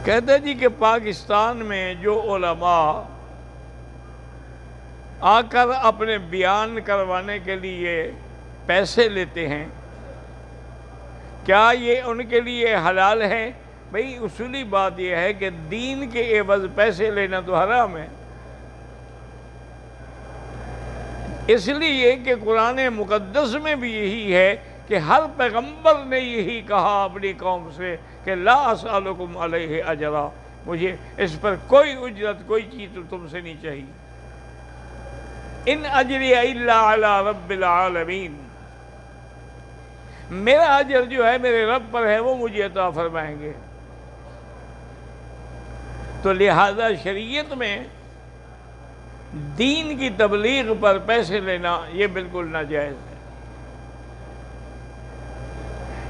کہتے جی کہ پاکستان میں جو علماء آ کر اپنے بیان کروانے کے لیے پیسے لیتے ہیں، کیا یہ ان کے لیے حلال ہے؟ بھئی اصولی بات یہ ہے کہ دین کے عوض پیسے لینا تو حرام ہے، اس لیے کہ قرآن مقدس میں بھی یہی ہے کہ ہر پیغمبر نے یہی کہا اپنی قوم سے کہ لا اسألکم علیہ اجرا، مجھے اس پر کوئی اجرت، کوئی چیز تم سے نہیں چاہیے. ان اجری الا علی رب العالمین، میرا اجر جو ہے میرے رب پر ہے، وہ مجھے عطا فرمائیں گے. تو لہذا شریعت میں دین کی تبلیغ پر پیسے لینا یہ بالکل ناجائز ہے.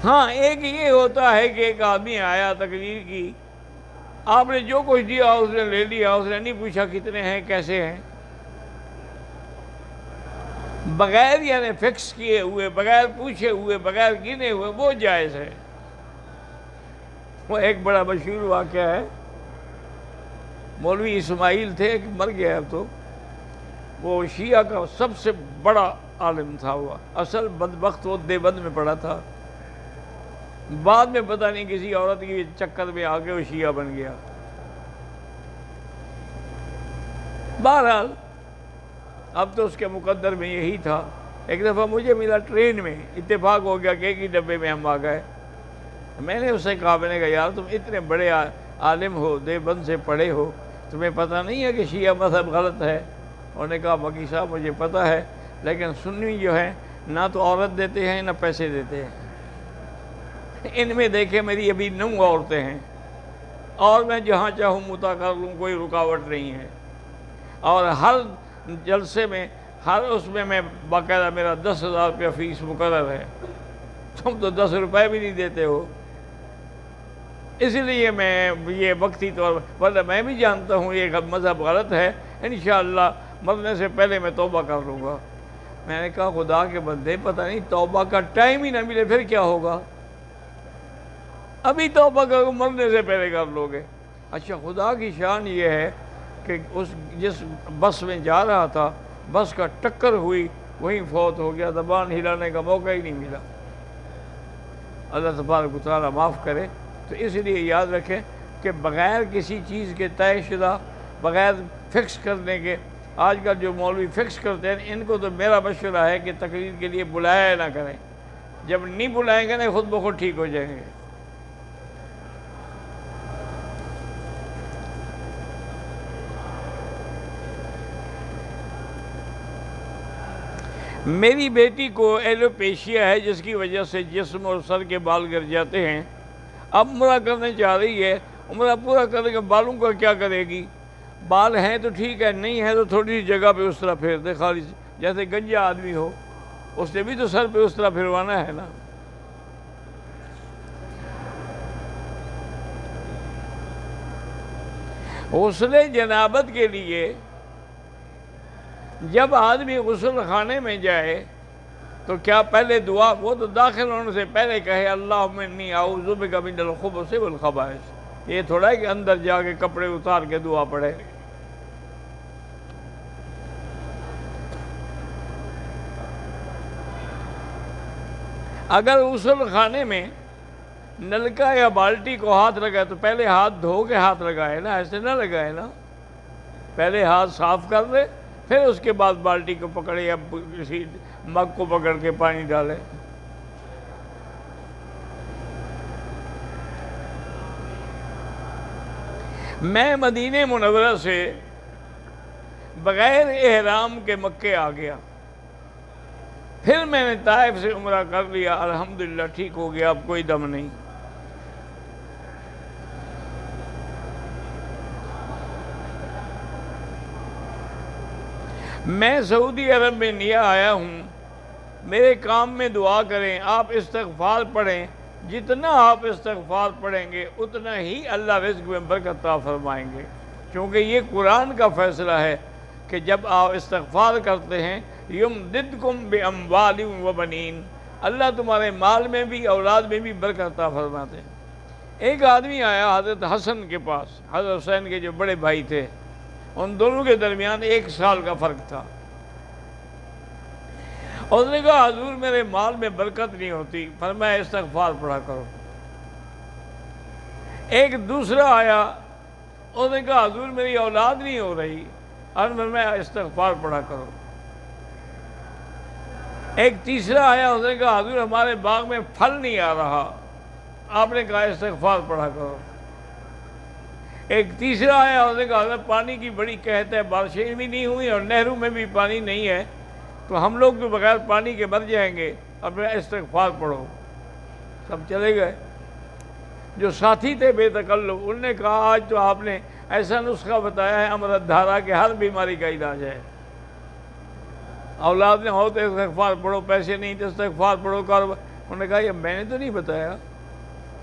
ہاں ایک یہ ہوتا ہے کہ ایک آدمی آیا تقریر کی، آپ نے جو کچھ دیا اس نے لے لیا، اس نے نہیں پوچھا کتنے ہیں کیسے ہیں، بغیر یعنی فکس کیے ہوئے، بغیر پوچھے ہوئے، بغیر گنے ہوئے، وہ جائز ہے. وہ ایک بڑا مشہور واقعہ ہے، مولوی اسماعیل تھے، ایک مر گیا اب تو، وہ شیعہ کا سب سے بڑا عالم تھا. وہ اصل بدبخت وہ دیوبند میں پڑا تھا، بعد میں پتہ نہیں کسی عورت کی چکر میں آ کے وہ شیعہ بن گیا. بہرحال اب تو اس کے مقدر میں یہی تھا. ایک دفعہ مجھے ملا ٹرین میں، اتفاق ہو گیا کہ ایک ہی ڈبے میں ہم آ گئے. میں نے اس سے کہا، میں نے کہا یار تم اتنے بڑے عالم ہو، دیوبند سے پڑھے ہو، تمہیں پتہ نہیں ہے کہ شیعہ مذہب غلط ہے؟ انہوں نے کہا مکی صاحب مجھے پتہ ہے، لیکن سنی جو ہے نہ تو عورت دیتے ہیں نہ پیسے دیتے ہیں. ان میں دیکھیں میری ابھی 9 عورتیں ہیں، اور میں جہاں چاہوں متا کر لوں، کوئی رکاوٹ نہیں ہے. اور ہر جلسے میں، ہر اس میں باقاعدہ میرا 10,000 روپیہ فیس مقرر ہے. تم تو 10 روپے بھی نہیں دیتے ہو. اس لیے میں یہ وقتی طور پر، ورنہ میں بھی جانتا ہوں یہ مذہب غلط ہے، انشاءاللہ مرنے سے پہلے میں توبہ کر لوں گا. میں نے کہا خدا کے بندے، پتہ نہیں توبہ کا ٹائم ہی نہ ملے پھر کیا ہوگا؟ ابھی توبہ کرو، مرنے سے پہلے کر لو گے. اچھا خدا کی شان یہ ہے کہ جس بس میں جا رہا تھا، بس کا ٹکر ہوئی، وہیں فوت ہو گیا، زبان ہلانے کا موقع ہی نہیں ملا. اللہ تبارک و تعالیٰ معاف کرے. تو اس لیے یاد رکھیں کہ بغیر کسی چیز کے طے شدہ، بغیر فکس کرنے کے، آج کل جو مولوی فکس کرتے ہیں، ان کو تو میرا مشورہ ہے کہ تقریر کے لیے بلایا نہ کریں. جب نہیں بلائیں گے نا خود بخود ٹھیک ہو جائیں گے. میری بیٹی کو ایلوپیشیا ہے، جس کی وجہ سے جسم اور سر کے بال گر جاتے ہیں. اب عمرہ کرنے چاہ رہی ہے، عمرہ پورا کرنے کے بالوں کا کیا کرے گی؟ بال ہیں تو ٹھیک ہے، نہیں ہے تو تھوڑی سی جگہ پہ اس طرح پھیر دے، خالی جیسے گنجا آدمی ہو، اس نے بھی تو سر پہ اس طرح پھروانا ہے نا. غسل جنابت کے لیے جب آدمی غسل خانے میں جائے تو کیا پہلے دعا، وہ تو داخل ہونے سے پہلے کہے اللہم انی اعوذ بک من الخبث والخبائث؟ یہ تھوڑا ہے کہ اندر جا کے کپڑے اتار کے دعا پڑھے. اگر غسل خانے میں نلکا یا بالٹی کو ہاتھ لگائے تو پہلے ہاتھ دھو کے ہاتھ لگائے نا، ایسے نہ لگائے نا. پہلے ہاتھ صاف کر دے، پھر اس کے بعد بالٹی کو پکڑے یا کسی مگ کو پکڑ کے پانی ڈالے. میں مدینہ منورہ سے بغیر احرام کے مکے آ گیا، پھر میں نے طائف سے عمرہ کر لیا، الحمدللہ ٹھیک ہو گیا، اب کوئی دم نہیں. میں سعودی عرب میں نیا آیا ہوں، میرے کام میں دعا کریں، آپ استغفار پڑھیں. جتنا آپ استغفار پڑھیں گے اتنا ہی اللہ رزق میں برکت عطا فرمائیں گے، کیونکہ یہ قرآن کا فیصلہ ہے کہ جب آپ استغفار کرتے ہیں یمددکم باموال و بنین، اللہ تمہارے مال میں بھی اولاد میں بھی برکت عطا فرماتے ہیں. ایک آدمی آیا حضرت حسن کے پاس، حضرت حسین کے جو بڑے بھائی تھے، ان دونوں کے درمیان 1 سال کا فرق تھا۔ اس نے کہا حضور میرے مال میں برکت نہیں ہوتی، فرمایا استغفار پڑھا کرو۔ ایک دوسرا آیا، اس نے کہا حضور میری اولاد نہیں ہو رہی، اور فرمایا استغفار پڑھا کرو۔ ایک تیسرا آیا، اس نے کہا حضور ہمارے باغ میں پھل نہیں آ رہا، آپ نے کہا استغفار پڑھا کرو۔ ایک تیسرا آیا، اس نے کہا حضرت پانی کی بڑی قحط ہے، بارشیں بھی نہیں ہوئی اور نہروں میں بھی پانی نہیں ہے، تو ہم لوگ تو بغیر پانی کے مر جائیں گے، اب استغفار پڑھو۔ سب چلے گئے۔ جو ساتھی تھے بے تکلف، انہوں نے کہا آج تو آپ نے ایسا نسخہ بتایا ہے امرت دھارا کے ہر بیماری کا علاج ہے۔ اولاد نہ ہو تو استغفار پڑھو، پیسے نہیں تو استغفار پڑھو، کاروبار۔ انہوں نے کہا یہ میں نے تو نہیں بتایا۔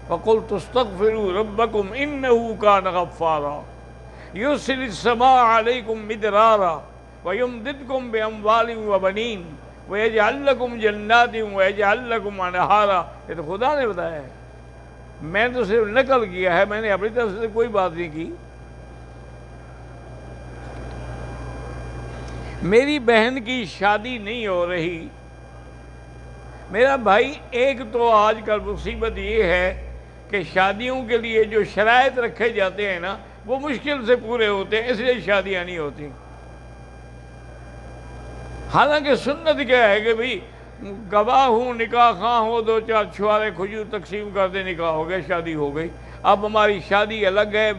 فَقُلْتُ اسْتَغْفِرُوا رَبَّكُمْ إِنَّهُ كَانَ غَفَّارًا يُرْسِلِ السَّمَاءَ عَلَيْكُمْ مِدْرَارًا وَيُمْدِدْكُمْ بِأَمْوَالٍ وَبَنِينَ وَيَجْعَلْ لَكُمْ جَنَّاتٍ وَيَجْعَلْ لَكُمْ أَنْهَارًا۔ یہ تو خدا نے بتایا ہے، میں تو صرف نقل کیا ہے، میں نے اپنی طرف سے کوئی بات نہیں کی۔ میری بہن کی شادی نہیں ہو رہی، میرا بھائی ایک تو آج کل مصیبت یہ ہے کہ شادیوں کے لیے جو شرائط رکھے جاتے ہیں نا وہ مشکل سے پورے ہوتے ہیں، اس لیے شادیاں نہیں ہوتی۔ حالانکہ سنت کیا ہے کہ بھئی گواہ ہوں، نکاح خواہ ہو، 2-4 چھوارے کھجور تقسیم کر دے، نکاح ہو گیا، شادی ہو گئی۔ اب ہماری شادی الگ ہے،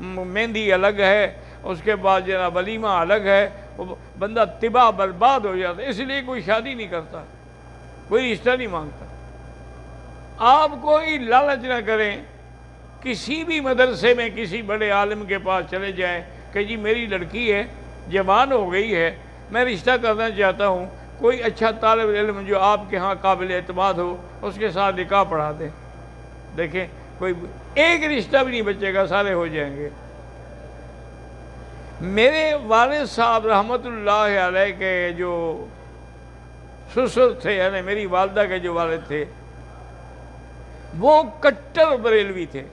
مہندی الگ ہے، اس کے بعد جناب ولیمہ الگ ہے، بندہ تباہ برباد ہو جاتا ہے، اس لیے کوئی شادی نہیں کرتا، کوئی رشتہ نہیں مانگتا۔ آپ کوئی لالچ نہ کریں، کسی بھی مدرسے میں کسی بڑے عالم کے پاس چلے جائیں کہ جی میری لڑکی ہے، جوان ہو گئی ہے، میں رشتہ کرنا چاہتا ہوں، کوئی اچھا طالب علم جو آپ کے ہاں قابل اعتماد ہو اس کے ساتھ نکاح پڑھا دیں۔ دیکھیں کوئی ایک رشتہ بھی نہیں بچے گا، سارے ہو جائیں گے۔ میرے والد صاحب رحمۃ اللہ علیہ کے جو سسر تھے، یعنی میری والدہ کے جو والد تھے، وہ کٹر بریلوی تھے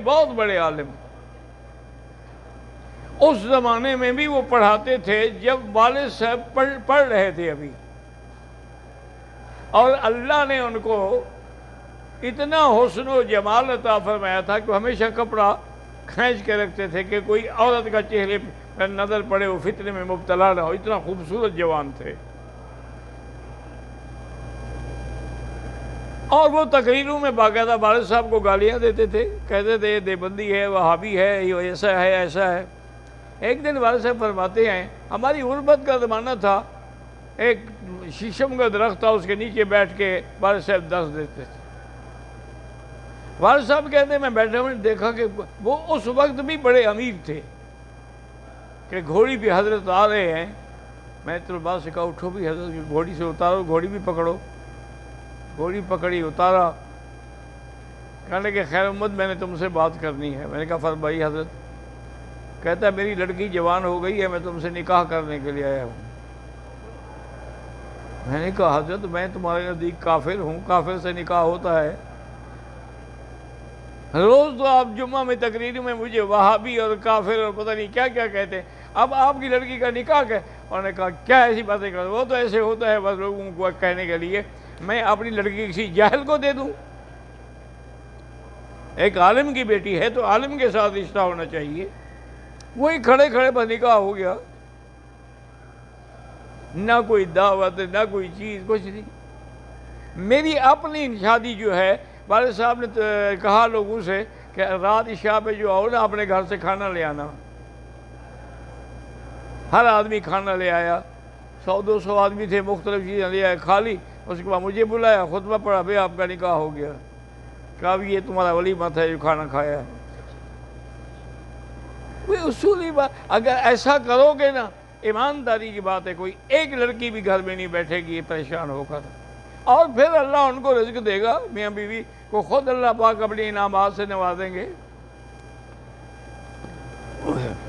بہت بڑے عالم۔ اس زمانے میں بھی وہ پڑھاتے تھے جب والد صاحب پڑھ رہے تھے ابھی، اور اللہ نے ان کو اتنا حسن و جمال عطا فرمایا تھا کہ ہمیشہ کپڑا کھینچ کے رکھتے تھے کہ کوئی عورت کا چہرے پر نظر پڑے وہ فتنے میں مبتلا نہ ہو، اتنا خوبصورت جوان تھے۔ اور وہ تقریروں میں باقاعدہ والد صاحب کو گالیاں دیتے تھے، کہتے تھے یہ دیوبندی ہے، وہابی ہے، یہ ایسا ہے ایسا ہے۔ ایک دن والد صاحب فرماتے ہیں ہماری غربت کا زمانہ تھا، ایک شیشم کا درخت تھا، اس کے نیچے بیٹھ کے والد صاحب درس دیتے تھے۔ والد صاحب کہتے ہیں میں بیٹھا ہوں، دیکھا کہ وہ اس وقت بھی بڑے امیر تھے کہ گھوڑی پہ حضرت آ رہے ہیں۔ میں طلباء سے کہا اٹھو بھی حضرت گھوڑی سے اتارو، گھوڑی بھی پکڑو۔ گھوڑی پکڑی، اتارا، کہنے کہ خیر محمد میں نے تم سے بات کرنی ہے۔ میں نے کہا فرمائیے حضرت۔ کہتا ہے میری لڑکی جوان ہو گئی ہے، میں تم سے نکاح کرنے کے لیے آیا ہوں۔ میں نے کہا حضرت میں تمہارے نزدیک کافر ہوں، کافر سے نکاح ہوتا ہے؟ روز تو آپ جمعہ میں تقریر میں مجھے وہابی اور کافر اور پتہ نہیں کیا کیا کہتے ہیں، اب آپ کی لڑکی کا نکاح ہے؟ انہوں نے کہا کیا ایسی باتیں کرتے، وہ تو ایسے ہوتا ہے بس لوگوں کو کہنے کے لیے، میں اپنی لڑکی کسی جاہل کو دے دوں؟ ایک عالم کی بیٹی ہے تو عالم کے ساتھ رشتہ ہونا چاہیے۔ وہی کھڑے کھڑے بس نکاح ہو گیا، نہ کوئی دعوت نہ کوئی چیز، کچھ نہیں۔ میری اپنی شادی جو ہے، والد صاحب نے کہا لوگوں سے کہ رات عشاء پہ جو آؤ نا اپنے گھر سے کھانا لے آنا۔ ہر آدمی کھانا لے آیا، 100-200 آدمی تھے، مختلف چیزیں لے آئے، کھا لی۔ اس کے بعد مجھے بلایا، خطبہ پڑھا، بھئی آپ کا نکاح ہو گیا۔ کہا بھی یہ تمہارا ولیمہ تھا جو کھانا کھایا ہے۔ کوئی اصولی بات، اگر ایسا کرو گے نا، ایمانداری کی بات ہے، کوئی ایک لڑکی بھی گھر میں نہیں بیٹھے گی یہ پریشان ہو کر، اور پھر اللہ ان کو رزق دے گا، میاں بیوی کو خود اللہ پاک اپنی انعامات سے نوازیں گے۔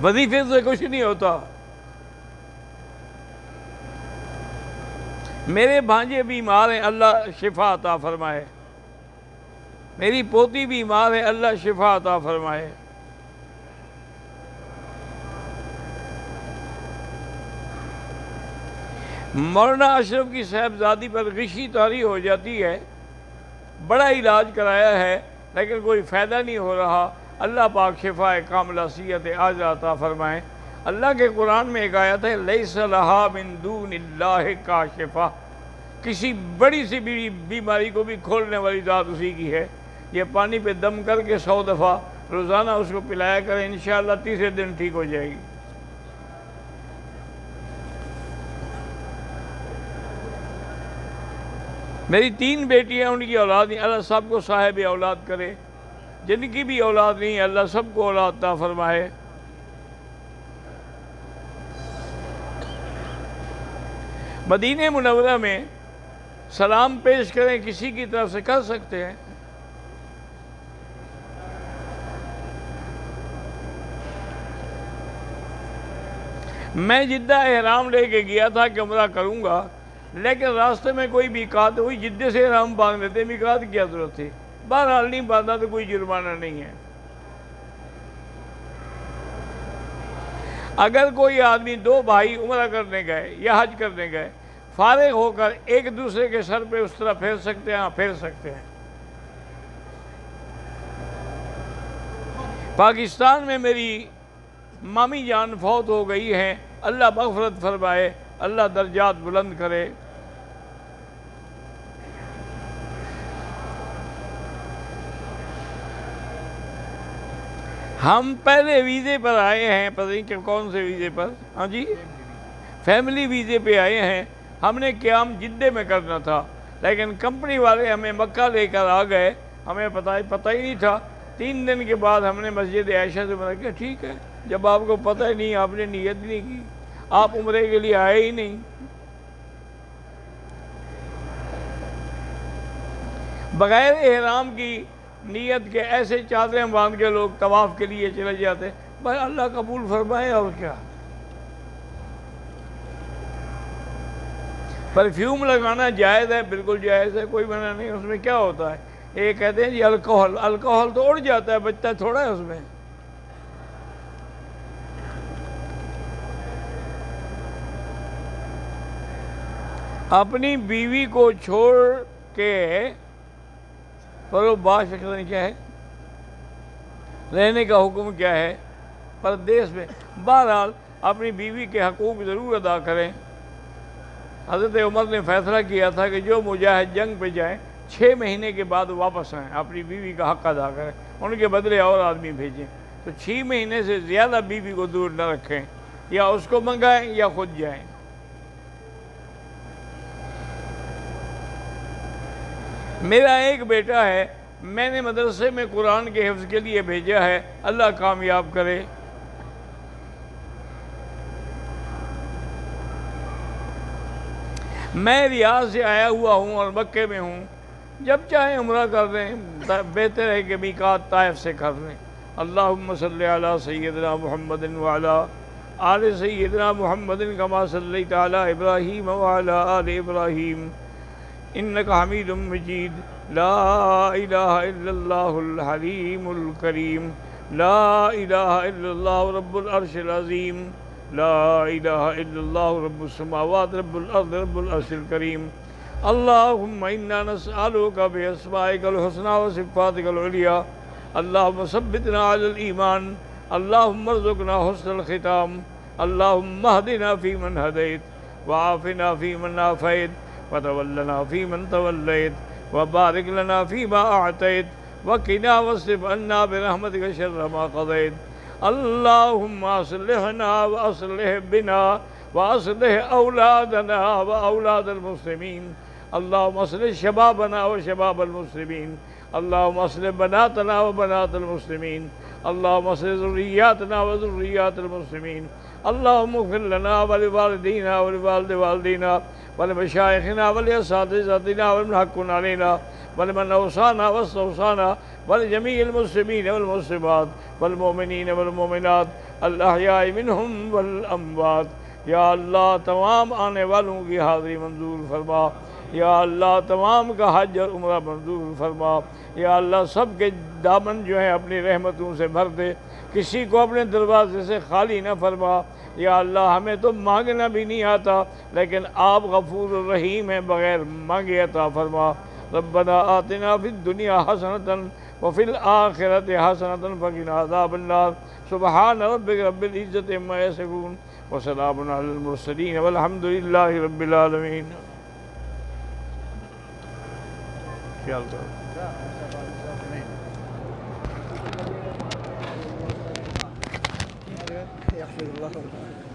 وظیفے سے کچھ نہیں ہوتا۔ میرے بھانجے بیمار ہیں، اللہ شفا عطا فرمائے۔ میری پوتی بیمار ہے، اللہ شفا عطا فرمائے۔ مولانا اشرف کی صاحبزادی پر غشی طاری ہو جاتی ہے، بڑا علاج کرایا ہے لیکن کوئی فائدہ نہیں ہو رہا، اللہ پاک شفا کاملہ صحت عاجلہ عطا فرمائے۔ اللہ کے قرآن میں ایک آیت ہے لیس لہا من دون اللہ کاشفہ، کسی بڑی سی بیماری کو بھی کھولنے والی ذات اسی کی ہے۔ یہ پانی پہ دم کر کے 100 دفعہ روزانہ اس کو پلایا کریں، انشاءاللہ تیسرے دن ٹھیک ہو جائے گی۔ میری 3 بیٹیاں، ان کی اولاد نہیں، اللہ سب کو صاحب اولاد کرے، جن کی بھی اولاد نہیں اللہ سب کو اولاد عطا فرمائے۔ مدینہ منورہ میں سلام پیش کریں کسی کی طرف سے کر سکتے ہیں۔ میں جدہ احرام لے کے گیا تھا کہ عمرہ کروں گا، لیکن راستے میں کوئی میقات ہوئی، جدے سے احرام باندھ لیتے، میقات کی کیا ضرورت تھی؟ بہرحال نہیں باندھا تو کوئی جرمانہ نہیں ہے۔ اگر کوئی آدمی 2 بھائی عمرہ کرنے گئے یا حج کرنے گئے، فارغ ہو کر ایک دوسرے کے سر پہ اس طرح پھیر سکتے ہیں؟ ہاں پھیر سکتے ہیں۔ پاکستان میں میری مامی جان فوت ہو گئی ہیں، اللہ مغفرت فرمائے، اللہ درجات بلند کرے۔ ہم پہلے ویزے پر آئے ہیں، پتہ نہیں کہ کون سے ویزے پر، ہاں جی فیملی ویزے پہ آئے ہیں۔ ہم نے قیام جدے میں کرنا تھا، لیکن کمپنی والے ہمیں مکہ لے کر آ گئے، ہمیں پتہ ہی نہیں تھا۔ 3 دن کے بعد ہم نے مسجد عائشہ سے بولا کہ ٹھیک ہے، جب آپ کو پتہ ہی نہیں، آپ نے نیت نہیں کی، آپ عمرے کے لیے آئے ہی نہیں۔ بغیر احرام کی نیت کے ایسے چادریں باندھ کے لوگ طواف کے لیے چلے جاتے، بھائی اللہ قبول فرمائے۔ اور کیا، پرفیوم لگانا جائز ہے، بالکل جائز ہے، کوئی منع نہیں، اس میں کیا ہوتا ہے؟ یہ کہتے ہیں جی الکوہل تو اڑ جاتا ہے، بچتا تھوڑا ہے اس میں۔ اپنی بیوی کو چھوڑ کے پرواز کیا ہے، رہنے کا حکم کیا ہے پردیس میں؟ بہرحال اپنی بیوی کے حقوق ضرور ادا کریں۔ حضرت عمر نے فیصلہ کیا تھا کہ جو مجاہد جنگ پہ جائیں 6 مہینے کے بعد واپس آئیں، اپنی بیوی کا حق ادا کریں، ان کے بدلے اور آدمی بھیجیں۔ تو 6 مہینے سے زیادہ بیوی کو دور نہ رکھیں، یا اس کو منگائیں یا خود جائیں۔ میرا ایک بیٹا ہے، میں نے مدرسے میں قرآن کے حفظ کے لیے بھیجا ہے، اللہ کامیاب کرے۔ میں ریاض سے آیا ہوا ہوں اور مکے میں ہوں، جب چاہیں عمرہ کر لیں، بہتر ہے کہ میقات طائف سے کر لیں۔ اللہم صلی علی سیدنا محمد وعلی آل سیدنا محمد کما صلیت علی ابراہیم وعلی آل ابراہیم انک حمید مجید۔ لا الہ الا اللہ الحلیم الکریم، لا الہ الا اللہ رب العرش العظیم، لا الہ الا اللہ رب السماوات رب الارض رب العرش الکریم۔ اللہم انا نسألک باسمائک الحسنى وصفاتک العلیٰ، اللہم ثبتنا علی الایمان، اللہم ارزقنا حسن الختام، اللہم اہدنا فیمن ہدیت، وعافنا فیمن عافیت، وتولنا فیمن تولیت، وبارک لنا فیما اعطیت، وقنا واصرف عنا برحمتک شر ما قضیت۔ اللہم اصلحنا واصلح بنا واصلح اولادنا واولاد المسلمین، اللہم اصلح شبابنا وشباب المسلمین، اللہم اصلح بناتنا وبنات المسلمین، اللہم اصلح ذریاتنا وذریات المسلمین، اللہم اغفر لنا ولوالدینا ولوالد والدینا ولمشائخنا ولاساتذتنا ولمن حق علینا ولمن اوصانا واستوصانا ولجمیع المسلمین والمسلمات والمؤمنین والمؤمنات الاحیاء منہم والاموات۔ یا اللہ تمام آنے والوں کی حاضری منظور فرما، یا اللہ تمام کا حج اور عمرہ منظور فرما، یا اللہ سب کے دامن جو ہیں اپنی رحمتوں سے بھر دے، کسی کو اپنے دروازے سے خالی نہ فرما۔ یا اللہ ہمیں تو مانگنا بھی نہیں آتا، لیکن آپ غفور الرحیم ہیں، بغیر مانگے عطا فرما۔ ربنا آتنا فی الدنیا حسنۃ وفی الآخرۃ حسنۃ وقنا عذاب النار۔ سبحان ربک رب العزۃ عما یصفون وسلام علی المرسلین والحمد للہ رب العالمین۔ خیال کرو۔ يغفر الله لك.